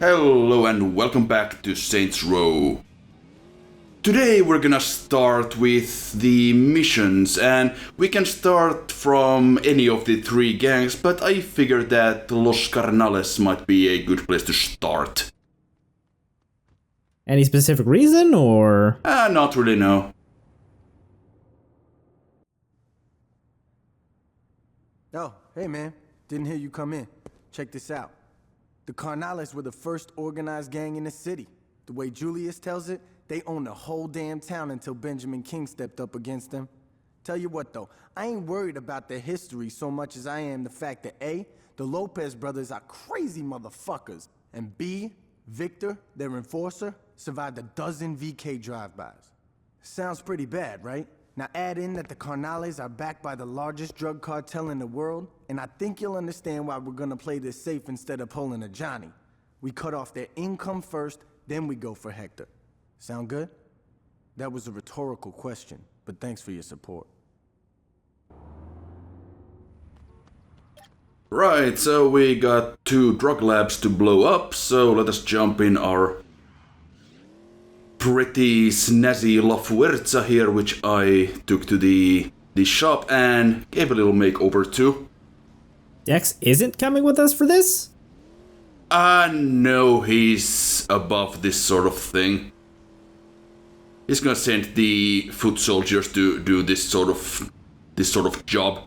Hello and welcome back to Saints Row. Today we're gonna start with the missions, and we can start from any of the three gangs, but I figured that Los Carnales might be a good place to start. Any specific reason, or? Not really, no. Oh, hey man, didn't hear you come in. Check this out. The Carnales were the first organized gang in the city. The way Julius tells it, they owned the whole damn town until Benjamin King stepped up against them. Tell you what though, I ain't worried about their history so much as I am the fact that A, the Lopez brothers are crazy motherfuckers, and B, Victor, their enforcer, survived a dozen VK drive-bys. Sounds pretty bad, right? Now add in that the Carnales are backed by the largest drug cartel in the world, and I think you'll understand why we're gonna play this safe instead of pulling a Johnny. We cut off their income first, then we go for Hector. Sound good? That was a rhetorical question, but thanks for your support. Right, so we got 2 drug labs to blow up, so let us jump in our pretty snazzy La Fuerza here, which I took to the shop and gave a little makeover to. Dex isn't coming with us for this? No, he's above this sort of thing. He's gonna send the foot soldiers to do this sort of job.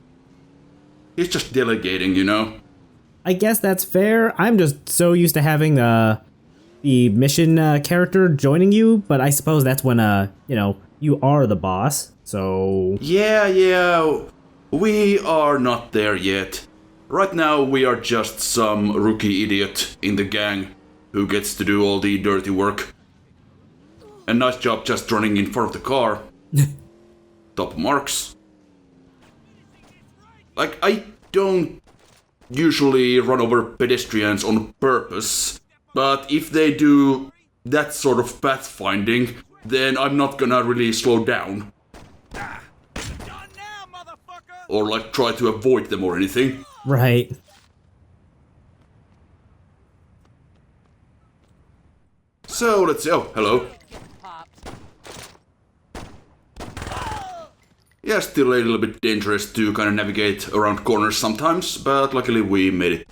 He's just delegating, you know? I guess that's fair. I'm just so used to having the mission character joining you, but I suppose that's when you are the boss. So Yeah, we are not there yet. Right now we are just some rookie idiot in the gang who gets to do all the dirty work. A nice job just running in front of the car. Top marks. Like, I don't usually run over pedestrians on purpose, but if they do that sort of pathfinding, then I'm not gonna really slow down. Or like try to avoid them or anything. right. So let's see. Oh, hello. Yeah, still a little bit dangerous to kind of navigate around corners sometimes, but luckily we made it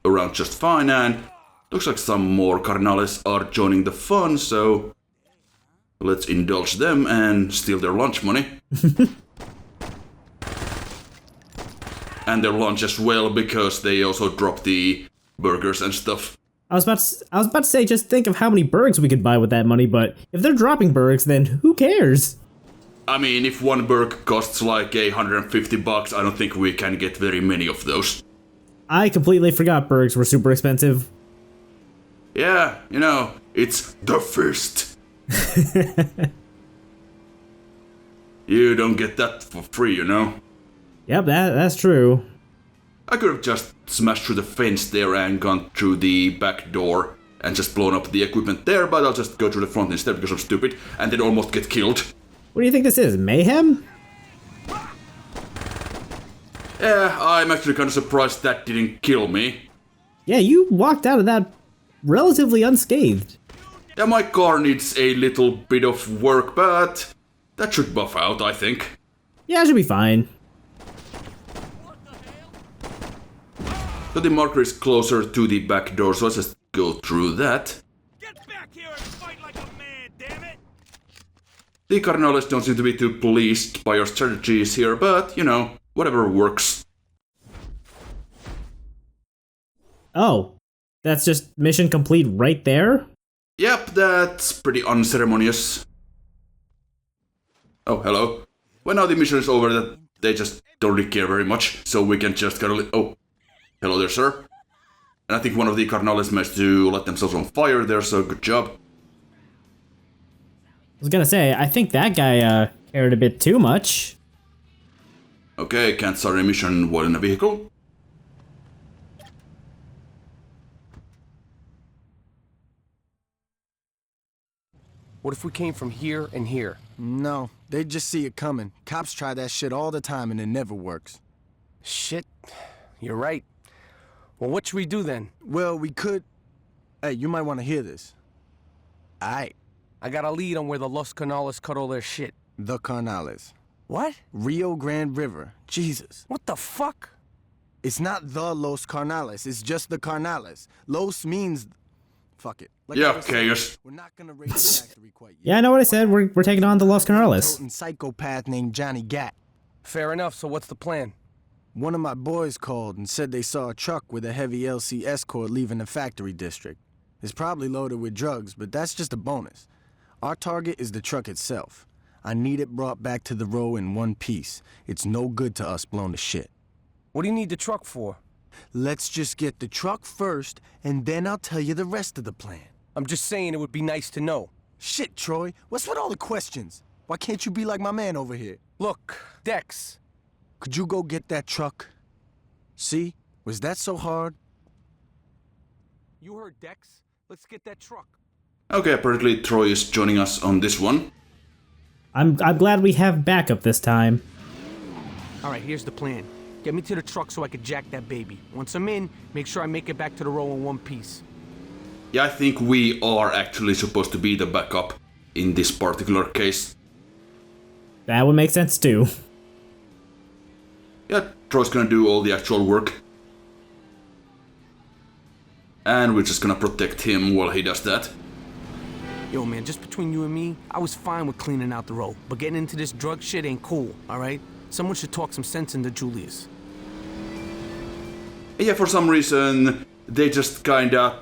around just fine, and looks like some more Carnales are joining the fun, so let's indulge them and steal their lunch money. And their lunch as well, because they also drop the burgers and stuff. I was about to say, just think of how many burgers we could buy with that money, but if they're dropping burgers, then who cares? I mean, if one burg costs like $150, I don't think we can get very many of those. I completely forgot burgers were super expensive. Yeah, you know, it's the fist. You don't get that for free, you know? Yep, that's true. I could have just smashed through the fence there and gone through the back door and just blown up the equipment there, but I'll just go through the front instead because I'm stupid and then almost get killed. What do you think this is, mayhem? Yeah, I'm actually kind of surprised that didn't kill me. Yeah, you walked out of that relatively unscathed. Yeah, my car needs a little bit of work, but that should buff out, I think. Yeah, it should be fine. So the marker is closer to the back door, so let's just go through that. Get back here and fight like a man, damn it! The Carnales don't seem to be too pleased by our strategies here, but, you know, whatever works. Oh, that's just mission complete right there? Yep, that's pretty unceremonious. Oh, hello. Well, now the mission is over, that they just don't really care very much, so we can just kind of... Oh, hello there, sir. And I think one of the Carnales managed to let themselves on fire there, so good job. I was gonna say, I think that guy cared a bit too much. Okay, can't start a mission while in a vehicle. What if we came from here and here? No, they just see it coming. Cops try that shit all the time and it never works. Shit, you're right. Well, what should we do then? Well, we could... Hey, you might want to hear this. Aight, I got a lead on where the Los Carnales cut all their shit. the Carnales. What? Rio Grande River. Jesus. What the fuck? It's not the Los Carnales, it's just the Carnales. Los means... Fuck it. Like I Yeah, was saying, chaos. we're not gonna raid the factory quite yet. Yeah, I know what I said. We're taking on the Los Carnales. Toting psychopath named Johnny Gat. Fair enough, so what's the plan? One of my boys called and said they saw a truck with a heavy LC escort leaving the factory district. It's probably loaded with drugs, but that's just a bonus. Our target is the truck itself. I need it brought back to the row in one piece. It's no good to us blown to shit. What do you need the truck for? Let's just get the truck first, and then I'll tell you the rest of the plan. I'm just saying it would be nice to know. Shit, Troy, what's with all the questions? Why can't you be like my man over here? Look, Dex. Could you go get that truck? See? Was that so hard? You heard Dex. Let's get that truck. Okay, apparently Troy is joining us on this one. I'm glad we have backup this time. All right, here's the plan. Get me to the truck so I can jack that baby. Once I'm in, make sure I make it back to the row in one piece. Yeah, I think we are actually supposed to be the backup in this particular case. That would make sense too. Yeah, Troy's gonna do all the actual work. And we're just gonna protect him while he does that. Yo, man, just between you and me, I was fine with cleaning out the row, but getting into this drug shit ain't cool, all right? Someone should talk some sense into Julius. Yeah, for some reason, they just kinda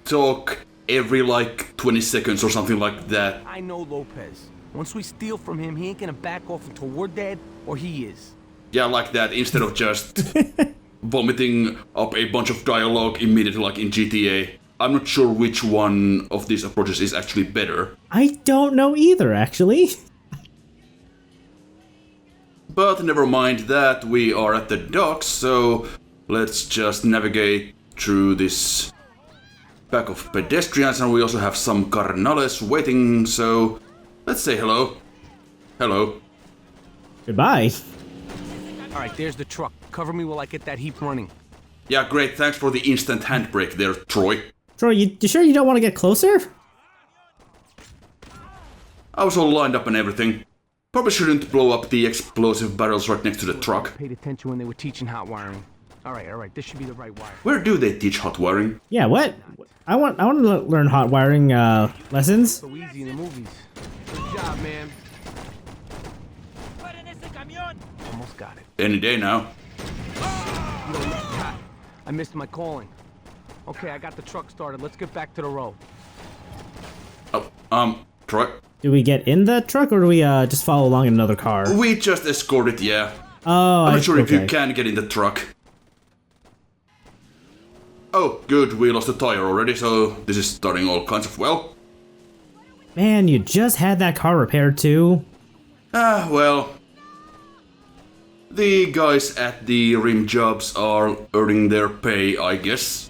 talk every like 20 seconds or something like that. I know Lopez. Once we steal from him, he ain't gonna back off until we're dead, or he is. Yeah, like that, instead of just vomiting up a bunch of dialogue immediately like in GTA. I'm not sure which one of these approaches is actually better. I don't know either, actually. But never mind that, we are at the docks, so let's just navigate through this pack of pedestrians, and we also have some Carnales waiting, so let's say hello. Hello. Goodbye. All right, there's the truck. Cover me while I get that heap running. Yeah, great, thanks for the instant handbrake there, Troy. Troy, you sure you don't want to get closer? I was all lined up and everything. Probably shouldn't blow up the explosive barrels right next to the truck. Paid attention when they were teaching hot wiring. All right, this should be the right wire. Where do they teach hot wiring? Yeah, what? I want to learn hot wiring lessons. So easy in the movies. Good job, man. Almost got it. Any day now. I missed my calling. Okay, I got the truck started. Let's get back to the row. Oh, Troy? Do we get in the truck or do we just follow along in another car? We just escorted, yeah. Oh, I'm not sure if you okay. can get in the truck. Oh, good, we lost a tire already, so this is starting all kinds of well. Man, you just had that car repaired too. Ah, well. The guys at the rim jobs are earning their pay, I guess.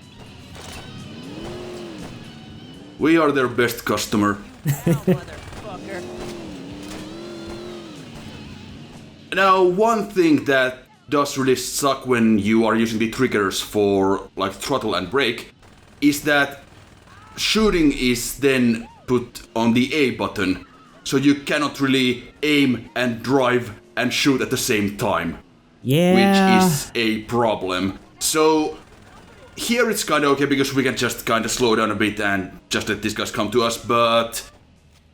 We are their best customer. Now, one thing that does really suck when you are using the triggers for like throttle and brake is that shooting is then put on the A button, so you cannot really aim and drive and shoot at the same time. Yeah. Which is a problem. So here it's kinda okay because we can just kinda slow down a bit and just let these guys come to us, but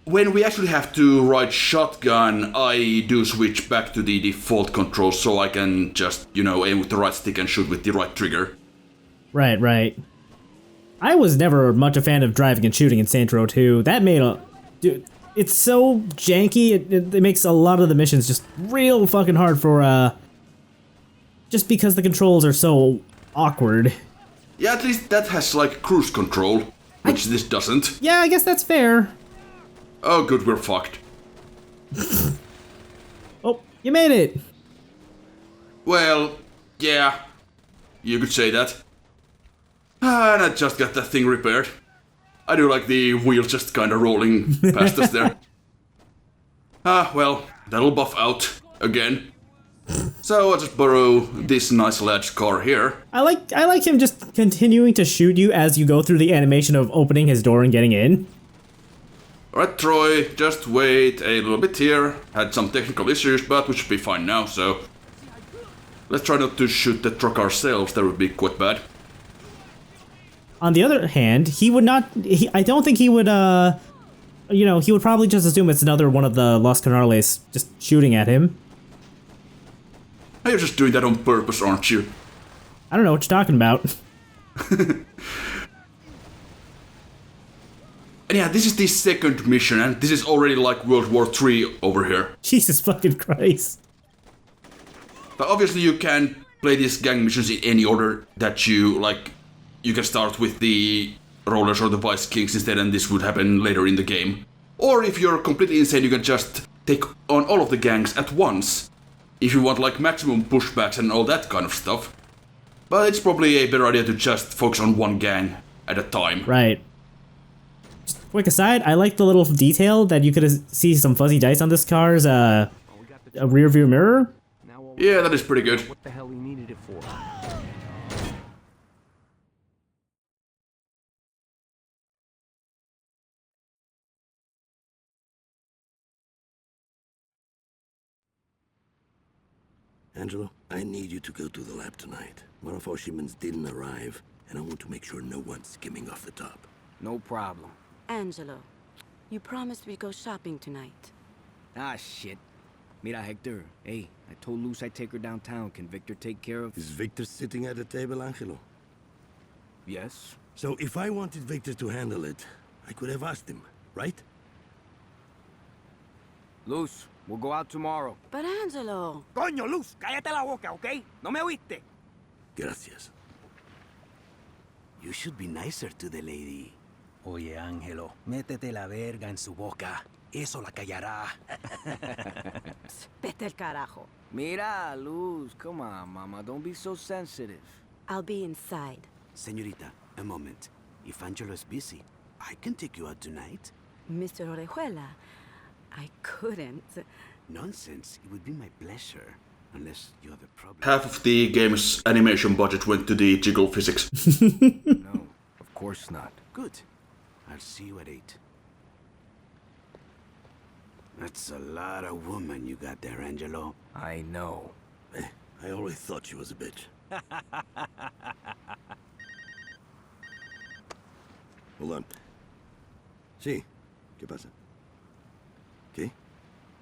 when we actually have to ride shotgun, I do switch back to the default controls so I can just, aim with the right stick and shoot with the right trigger. Right. I was never much a fan of driving and shooting in Saints Row 2. That made dude, it's so janky. It makes a lot of the missions just real fucking hard for, just because the controls are so awkward. Yeah, at least that has like cruise control, which this doesn't. Yeah, I guess that's fair. Oh good, we're fucked. Oh, you made it. Well, yeah, you could say that. And I just got that thing repaired. I do like the wheels just kinda rolling past us there. Well, that'll buff out again. So I'll just borrow this nice lad's car here. I like him just continuing to shoot you as you go through the animation of opening his door and getting in. Alright, Troy, just wait a little bit here. Had some technical issues, but we should be fine now, so... Let's try not to shoot the truck ourselves, that would be quite bad. On the other hand, he would not... I don't think he would, you know, he would probably just assume it's another one of the Los Carnales just shooting at him. You're just doing that on purpose, aren't you? I don't know what you're talking about. And yeah, this is the second mission, and this is already like World War III over here. Jesus fucking Christ. But obviously you can play these gang missions in any order that you like. You can start with the Rollers or the Vice Kings instead, and this would happen later in the game. Or if you're completely insane, you can just take on all of the gangs at once. If you want like maximum pushbacks and all that kind of stuff. But it's probably a better idea to just focus on one gang at a time. Right. Just quick aside, I like the little detail that you could see some fuzzy dice on this car's a rear view mirror. Yeah, that is pretty good. What the hell he needed it for? Angelo, I need you to go to the lab tonight. One of our shipments didn't arrive, and I want to make sure no one's skimming off the top. No problem. Angelo, you promised we'd go shopping tonight. Ah, shit. Mira, Hector. Hey, I told Luz I'd take her downtown. Can Victor take care of... Is Victor sitting at the table, Angelo? Yes. So if I wanted Victor to handle it, I could have asked him, right? Luz, we'll go out tomorrow. But Angelo... Coño, Luz, cállate la boca, ¿ok? ¿No me oíste? Gracias. You should be nicer to the lady. Oye, Ángelo, métete la verga en su boca. Eso la callará. Vete al carajo. Mira, Luz, come on, mama. Don't be so sensitive. I'll be inside. Señorita, a moment. If Angelo is busy, I can take you out tonight. Mr. Orejuela, I couldn't. Nonsense. It would be my pleasure. Unless you have a problem. Half of the game's animation budget went to the jiggle physics. No, of course not. Good. I'll see you at 8. That's a lot of woman you got there, Angelo. I know. I always thought she was a bitch. Hold on. Sí. ¿Qué pasa? ¿Qué?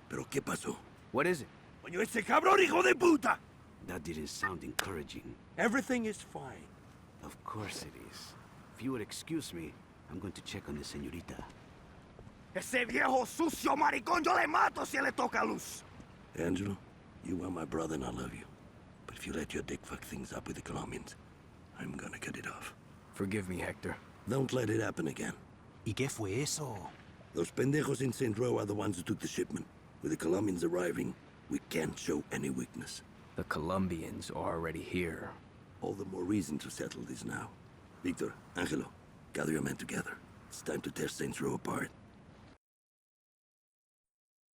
¿Pero qué pasó? What is it? Coño, ese cabrón hijo de puta! That didn't sound encouraging. Everything is fine. Of course it is. If you would excuse me, I'm going to check on the señorita. Ese viejo sucio maricón, yo le mato si le toca luz. Angelo, you are my brother and I love you. But if you let your dick fuck things up with the Colombians, I'm gonna cut it off. Forgive me, Hector. Don't let it happen again. ¿Y qué fue eso? Those pendejos in St. Row are the ones who took the shipment. With the Colombians arriving, we can't show any weakness. The Colombians are already here. All the more reason to settle this now. Victor, Angelo, gather your men together. It's time to tear Saints Row apart.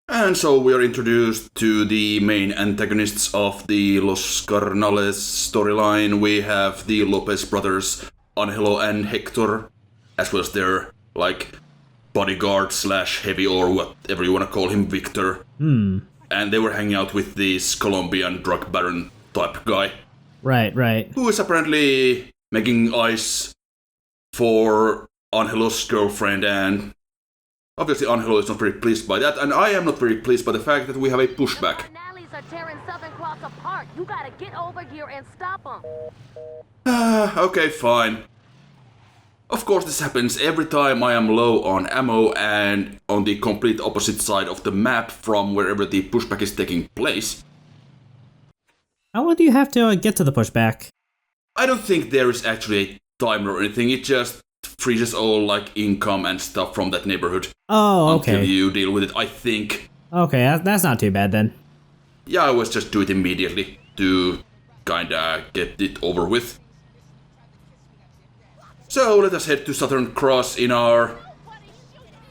And so we are introduced to the main antagonists of the Los Carnales storyline. We have the Lopez brothers, Angelo and Hector, as well as their, like, bodyguard slash heavy or whatever you want to call him, Victor. And they were hanging out with this Colombian drug baron type guy. Right. Who is apparently making ice for Angelo's girlfriend, and obviously Angelo is not very pleased by that, and I am not very pleased by the fact that we have a pushback. The Carnales are tearing Southern Cross apart. You gotta get over here and stop them. Okay, fine. Of course this happens every time I am low on ammo and on the complete opposite side of the map from wherever the pushback is taking place. How long do you have to get to the pushback? I don't think there is actually a timer or anything, it just freezes all like income and stuff from that neighborhood. Oh, okay. Until you deal with it, I think. Okay, that's not too bad then. Yeah, I always just do it immediately to kinda get it over with. So let us head to Southern Cross in our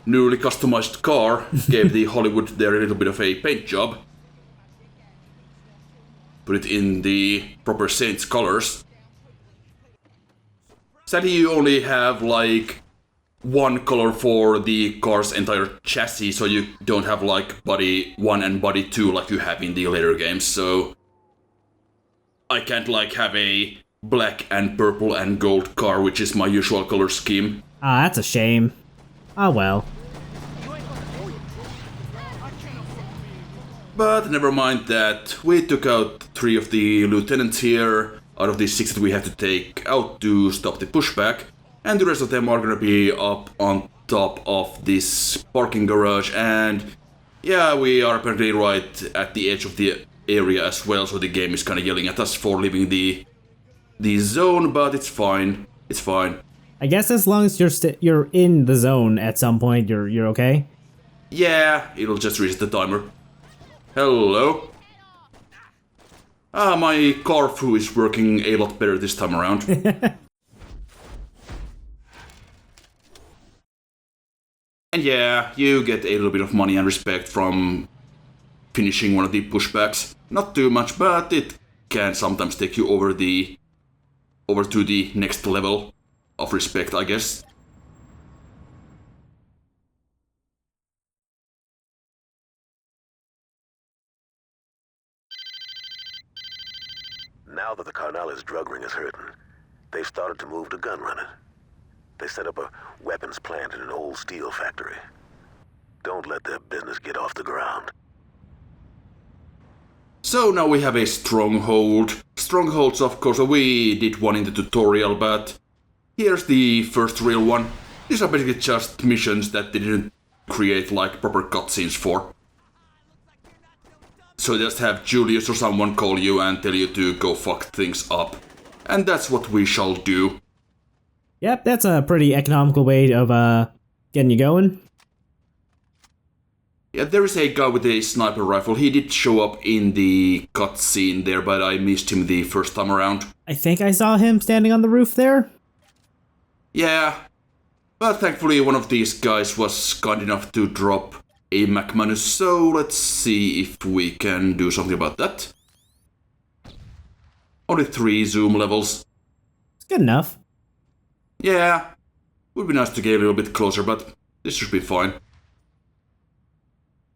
newly customized car. Gave the Hollywood there a little bit of a paint job. put it in the proper Saints colors. Sadly, you only have like one color for the car's entire chassis, so you don't have like body 1 and body 2 like you have in the later games, so I can't like have a black and purple and gold car, which is my usual color scheme. Ah, that's a shame. Ah, well. But never mind that. We took out 3 of the lieutenants here out of the 6 that we have to take out to stop the pushback, and the rest of them are gonna be up on top of this parking garage, and yeah, we are apparently right at the edge of the area as well, so the game is kinda yelling at us for leaving the zone, but it's fine. It's fine. I guess as long as you're in the zone at some point, you're okay? Yeah, it'll just reset the timer. Hello? Ah, my Carfu is working a lot better this time around. And yeah, you get a little bit of money and respect from finishing one of the pushbacks. Not too much, but it can sometimes take you over to the next level of respect, I guess. Now that the Carnales drug ring is hurting, they've started to move to gun running. They set up a weapons plant in an old steel factory. Don't let their business get off the ground. So now we have a stronghold. Strongholds, of course, we did one in the tutorial, but here's the first real one. These are basically just missions that they didn't create like proper cutscenes for. So just have Julius or someone call you and tell you to go fuck things up. And that's what we shall do. Yep, that's a pretty economical way of getting you going. Yeah, there is a guy with a sniper rifle. He did show up in the cutscene there, but I missed him the first time around. I think I saw him standing on the roof there. Yeah, but thankfully one of these guys was kind enough to drop a McManus, so let's see if we can do something about that. Only 3 zoom levels. It's good enough. Yeah, would be nice to get a little bit closer, but this should be fine.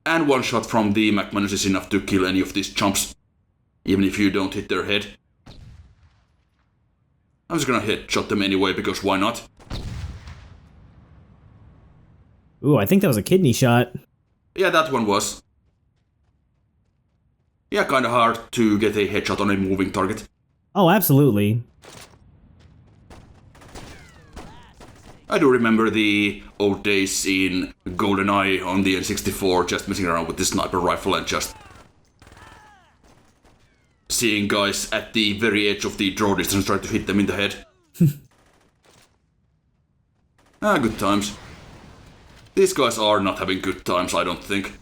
And one shot from the McManus is enough to kill any of these chumps, even if you don't hit their head. I'm just gonna headshot them anyway, because why not? Ooh, I think that was a kidney shot. Yeah, that one was. Yeah, kinda hard to get a headshot on a moving target. Oh, absolutely. I do remember the old days in GoldenEye on the N64, just messing around with the sniper rifle and just seeing guys at the very edge of the draw distance trying to hit them in the head. Good times. These guys are not having good times, I don't think.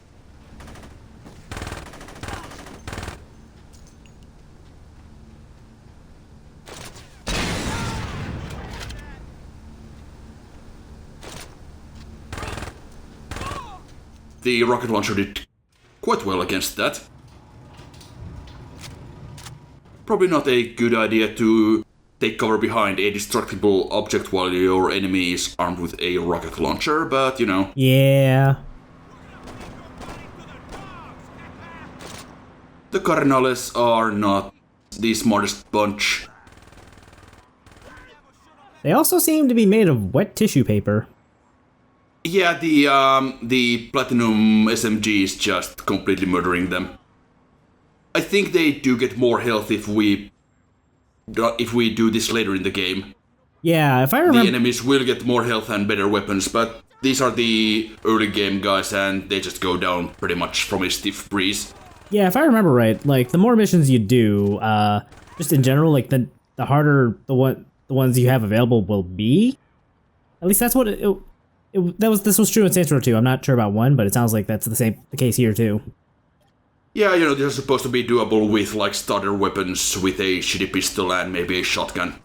The rocket launcher did quite well against that. Probably not a good idea to take cover behind a destructible object while your enemy is armed with a rocket launcher, but you know. Yeah. The Carnales are not the smartest bunch. They also seem to be made of wet tissue paper. Yeah, the Platinum SMG is just completely murdering them. I think they do get more health if we do this later in the game. Yeah, if I remember... The enemies will get more health and better weapons, but these are the early game guys and they just go down pretty much from a stiff breeze. Yeah, if I remember right, like, the more missions you do, just in general, like, the harder the ones you have available will be. At least that's what this was true in Saints Row 2. I'm not sure about 1, but it sounds like that's the case here too. Yeah, you know, they're supposed to be doable with like starter weapons with a shitty pistol and maybe a shotgun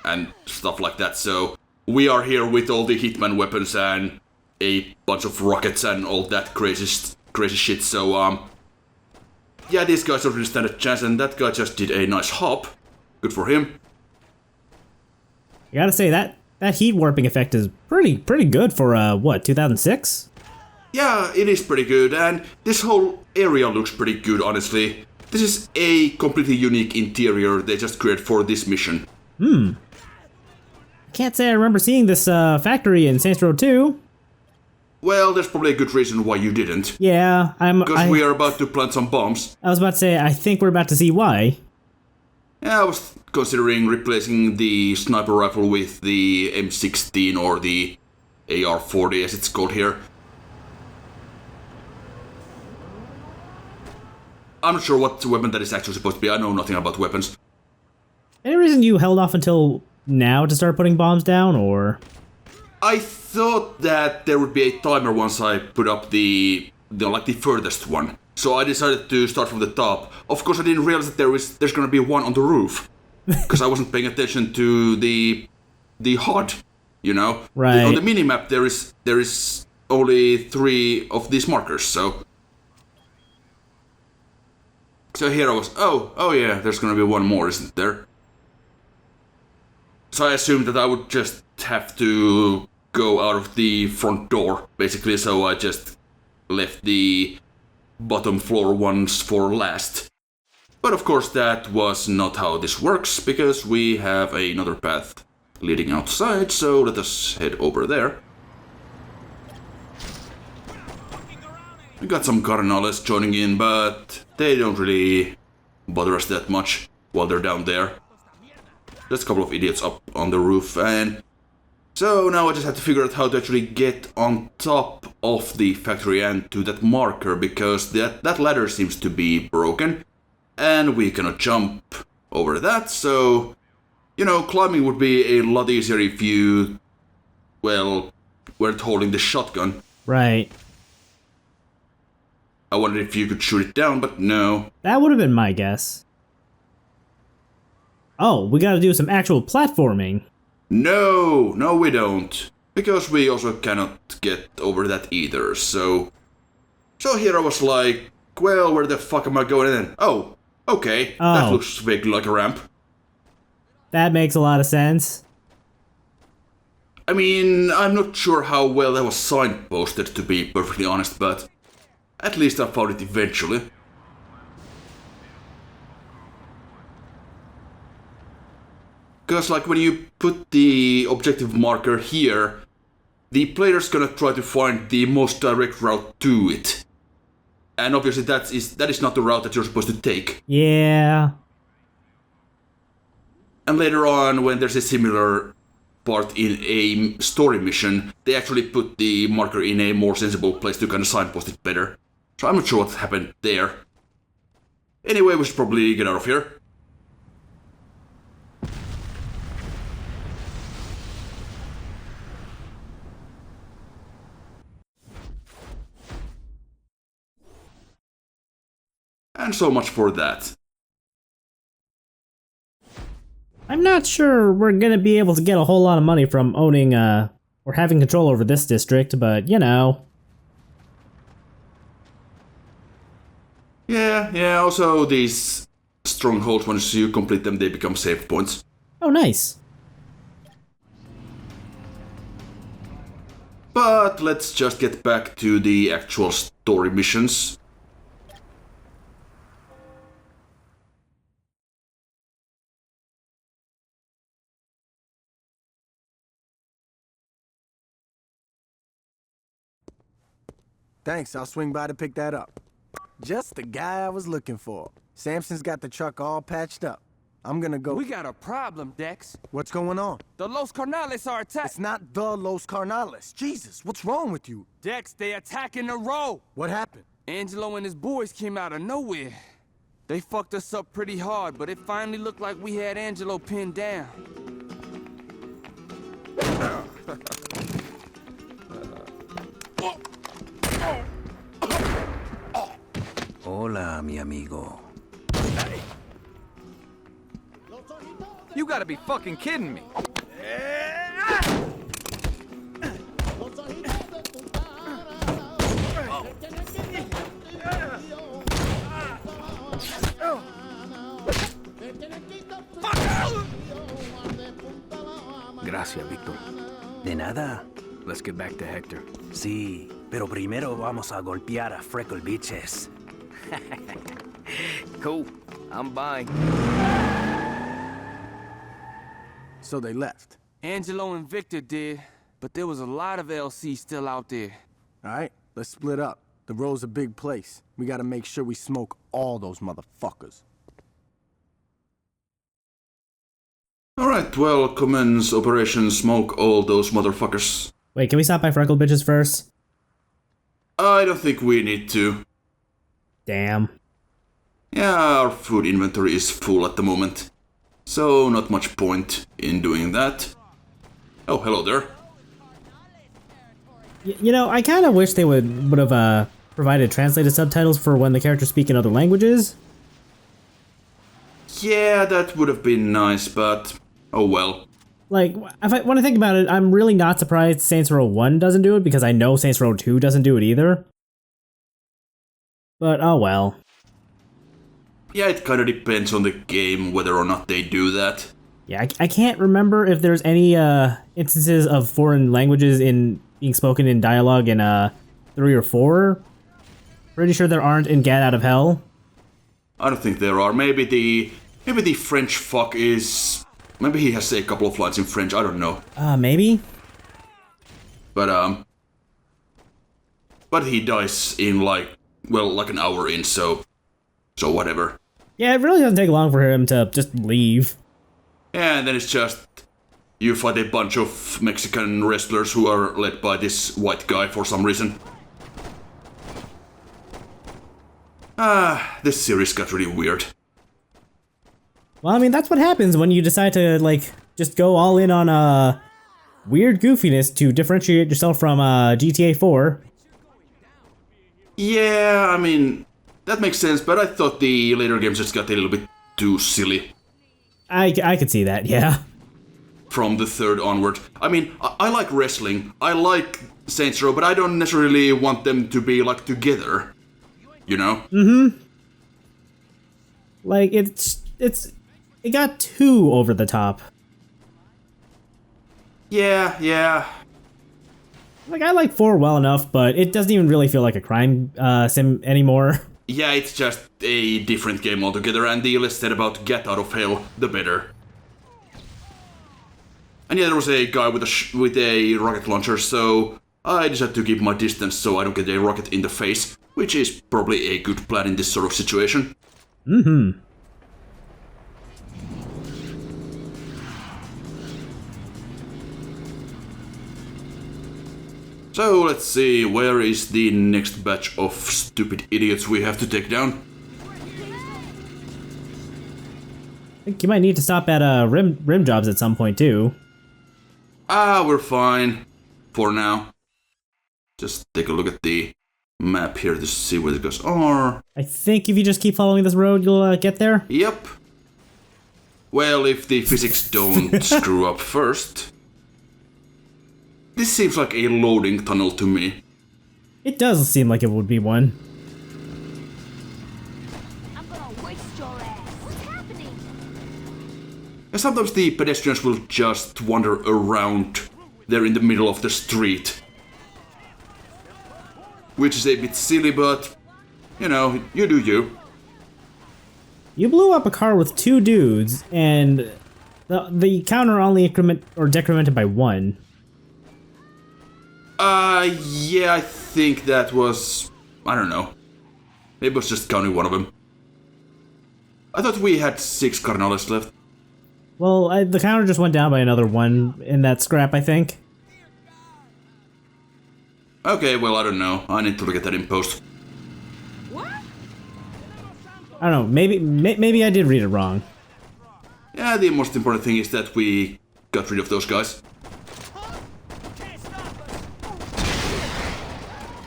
and stuff like that. So we are here with all the Hitman weapons and a bunch of rockets and all that crazy shit. So yeah, these guys don't really stand a chance, and that guy just did a nice hop. Good for him. I gotta say that heat warping effect is pretty good for what, 2006? Yeah, it is pretty good, and this whole area looks pretty good, honestly. This is a completely unique interior they just created for this mission. Can't say I remember seeing this factory in Saints Row 2. Well, there's probably a good reason why you didn't. Yeah, Because we are about to plant some bombs. I was about to say, I think we're about to see why. Yeah, I was considering replacing the sniper rifle with the M16 or the AR-40 as it's called here. I'm not sure what weapon that is actually supposed to be. I know nothing about weapons. Any reason you held off until now to start putting bombs down, or? I thought that there would be a timer once I put up the furthest one. So I decided to start from the top. Of course, I didn't realize that there's gonna be one on the roof. Because I wasn't paying attention to the HUD, you know? Right. On the minimap, there is only 3 of these markers, so... So here I was, oh yeah, there's gonna be one more, isn't there? So I assumed that I would just have to go out of the front door, basically, so I just left the bottom floor ones for last. But of course that was not how this works, because we have another path leading outside, so let us head over there. We got some Carnales joining in, but they don't really bother us that much while they're down there. There's a couple of idiots up on the roof, and so now I just have to figure out how to actually get on top of the factory and to that marker, because that ladder seems to be broken, and we cannot jump over that, so, you know, climbing would be a lot easier if you, well, weren't holding the shotgun. Right. I wondered if you could shoot it down, but no. That would have been my guess. Oh, we gotta do some actual platforming. No, we don't. Because we also cannot get over that either, so... So here I was like, well, where the fuck am I going then? Oh, okay, that looks vaguely like a ramp. That makes a lot of sense. I mean, I'm not sure how well that was signposted, to be perfectly honest, but... At least I found it eventually. Because, like, when you put the objective marker here, the player's gonna try to find the most direct route to it. And obviously that is not the route that you're supposed to take. Yeah. And later on, when there's a similar part in a story mission, they actually put the marker in a more sensible place to kind of signpost it better. So I'm not sure what happened there. Anyway, we should probably get out of here. And so much for that. I'm not sure we're gonna be able to get a whole lot of money from owning, or having control over this district, but, you know. Yeah, also these strongholds, once you complete them, they become save points. Oh, nice. But let's just get back to the actual story missions. Thanks, I'll swing by to pick that up. Just the guy I was looking for. Samson's got the truck all patched up. I'm gonna go... We got a problem, Dex. What's going on? The Los Carnales are attacking. It's not the Los Carnales. Jesus, what's wrong with you? Dex, they attacking the road. What happened? Angelo and his boys came out of nowhere. They fucked us up pretty hard, but it finally looked like we had Angelo pinned down. Hola, mi amigo. You gotta be fucking kidding me. nada. Let's get back to Hector. Sí, pero primero vamos a golpear a Freckle Bitches. Cool. I'm buying. So they left. Angelo and Victor did, but there was a lot of LC still out there. All right, let's split up. The road's a big place. We gotta make sure we smoke all those motherfuckers. Alright, well, commence Operation Smoke All Those Motherfuckers. Wait, can we stop by Freckle Bitches first? I don't think we need to. Damn. Yeah, our food inventory is full at the moment. So, not much point in doing that. Oh, hello there. You know, I kind of wish they would have provided translated subtitles for when the characters speak in other languages. Yeah, that would have been nice, but oh well. Like, when I think about it, I'm really not surprised Saints Row 1 doesn't do it, because I know Saints Row 2 doesn't do it either. But oh well. Yeah, it kinda depends on the game whether or not they do that. Yeah, I can't remember if there's any instances of foreign languages being spoken in dialogue in 3 or 4. Pretty sure there aren't in Get Out of Hell. I don't think there are. Maybe the French fuck is... Maybe he has a couple of lines in French, I don't know. Maybe? But he dies in like an hour in, so whatever. Yeah, it really doesn't take long for him to just leave. Yeah, and then it's just... You fight a bunch of Mexican wrestlers who are led by this white guy for some reason. This series got really weird. Well, I mean, that's what happens when you decide to, like, just go all in on, weird goofiness to differentiate yourself from, GTA 4. Yeah, I mean, that makes sense, but I thought the later games just got a little bit too silly. I could see that, yeah. From the third onward. I mean, I like wrestling, I like Saints Row, but I don't necessarily want them to be, like, together. You know? Mm-hmm. Like, it got too over the top. Yeah. Like, I like 4 well enough, but it doesn't even really feel like a crime sim anymore. Yeah, it's just a different game altogether, and the less said about Get Out of Hell, the better. And yeah, there was a guy with a rocket launcher, so I decided to keep my distance so I don't get a rocket in the face, which is probably a good plan in this sort of situation. Mm-hmm. So let's see, where is the next batch of stupid idiots we have to take down? I think you might need to stop at rim jobs at some point too. We're fine. For now. Just take a look at the map here to see where it goes. Or... I think if you just keep following this road, you'll get there. Yep. Well, if the physics don't screw up first. This seems like a loading tunnel to me. It does seem like it would be one. I'm gonna waste your ass. What's happening? And sometimes the pedestrians will just wander around there in the middle of the street. Which is a bit silly, but, you know, you do you. You blew up a car with 2 dudes, and the counter only decremented by 1. Yeah, I think that was... I don't know. Maybe it was just counting one of them. I thought we had 6 Carnales left. Well, the counter just went down by another 1 in that scrap, I think. Okay, well, I don't know. I need to look at that in post. I don't know, maybe I did read it wrong. Yeah, the most important thing is that we got rid of those guys.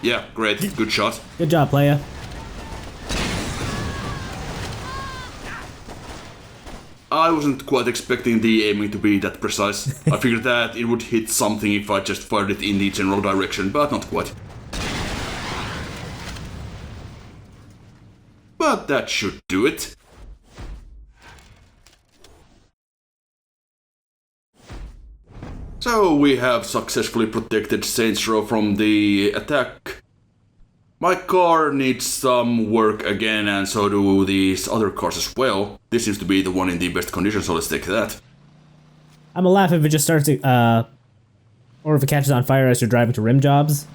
Yeah, great. Good shot. Good job, playa. I wasn't quite expecting the aiming to be that precise. I figured that it would hit something if I just fired it in the general direction, but not quite. But that should do it. So we have successfully protected Saints Row from the attack. My car needs some work again, and so do these other cars as well. This seems to be the one in the best condition, so let's take that. I'm gonna laugh if it just starts to, or if it catches on fire as you're driving to rim jobs.